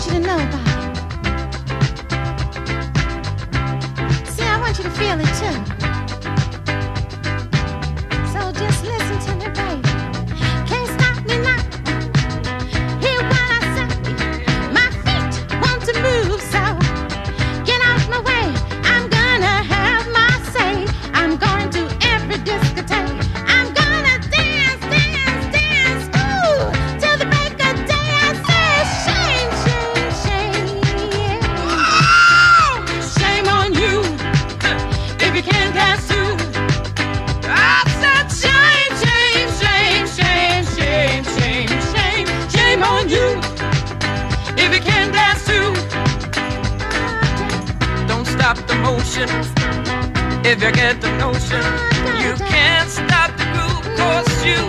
want you to know about it. See, I want you to feel it too. So just listen to me, baby. Can't stop me now. Hear what I say. My feet want to move, so get out my way. I'm gonna have my say. I'm going to every discotheque. I'm gonna dance, dance, dance, ooh, till the break of day. I say shame, shame, shame, oh, shame on you if you can't dance too. I said shame, shame, shame, shame, shame, shame, shame, shame on you if you can't dance too. Don't stop the motion if you get the notion. You can't stop the groove, 'cause you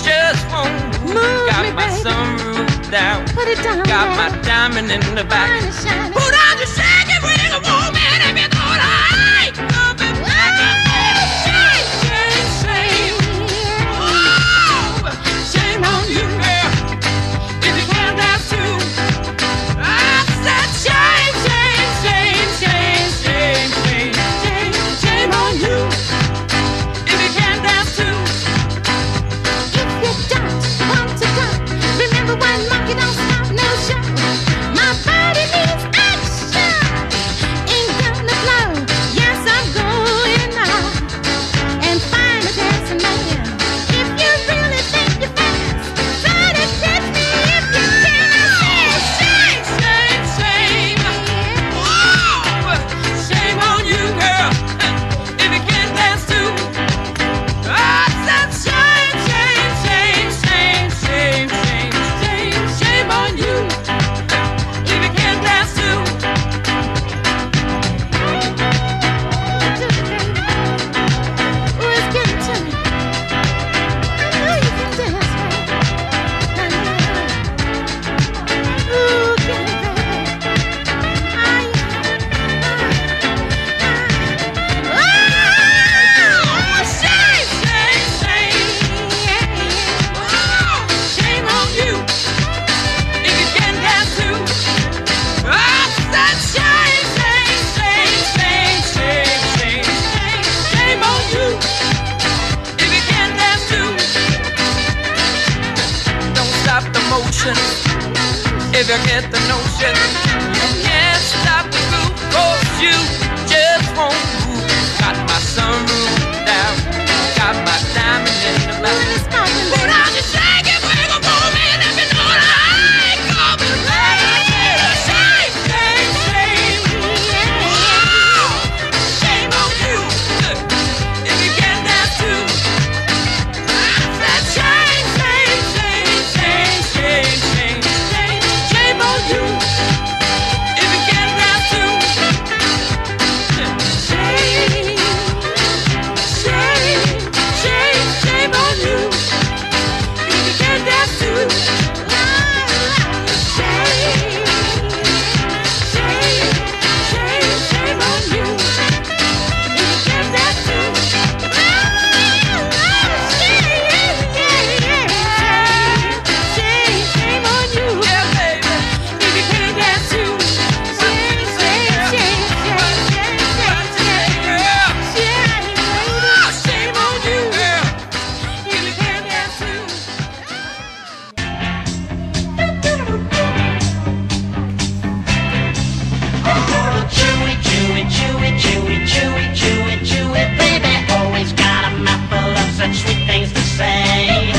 just won't move. Got my sunroof down, Put it down, got baby. my diamond in the back. Shining, shining. Put on the shaky wiggle woman if you thought I ain't coming back. Shame, shame, shame, oh, shame on you, girl, if you can't dance too. I said shame, shame, shame, shame, shame, shame, shame, shame on you if you can't dance too. If you don't want to go, remember one monkey don't stop no show. My body needs action. Ain't gonna flow. Yes, I'm going now and find a dancing man. If you really think you're fast, try to catch me if you can. I say Shame, shame, oh, shame on you, girl, if you can't dance too. I said shame, shame, shame, shame, shame, shame, shame, shame on you if you can't dance too. Ooh, it's getting to me. I know you can dance, baby. Ooh, get it, baby. Oh, shame, shame, shame, oh, shame on you if you can't dance too. I said shame, shame, shame, shame, shame, shame, shame, shame on you if you can't dance too. Don't stop the motion if you get the notion. You can't stop the groove, 'cause you just won't move. Got my sunroof down, got my diamond in the back. Put on your shaky wiggle woman if you know that I ain't coming back. Shame, shame, shame, oh, shame on you if you can't dance too. I said shame, shame, shame, shame, shame, shame, shame, shame on you if you can't dance too. Shame, shame, shame, shame on you if you can't dance too. Shame, shame, shame, shame on you if you can't dance too. Shame on you, yeah, baby, if you can't dance too. Shame, shame, shame, girl. Oh, shame on you, girl, if you can't dance too. Chewy, chewy, chewy, chewy, chewy, chewy, chewy, baby. Always got a mouthful of such sweet things to say.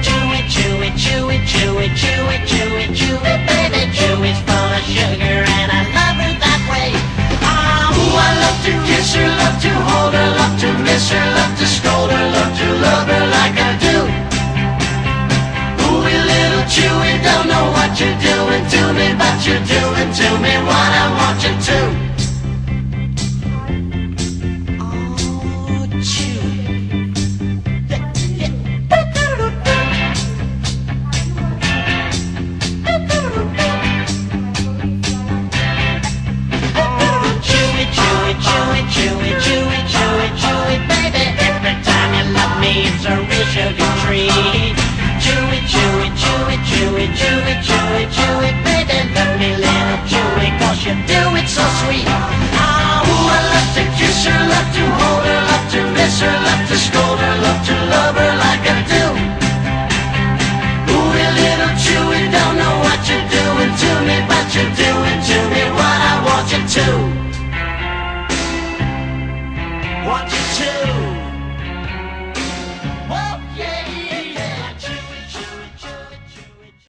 Chewy, chewy, chewy, chewy, chewy, chewy, chewy, baby. Chewy's full of sugar and I love her that way. Ooh, I love to kiss her, love to hold her, love to miss her, love to scold her, love her like I do. Ooh, little Chewy, don't know what you're doing to me, but you're doing to me what I want you to.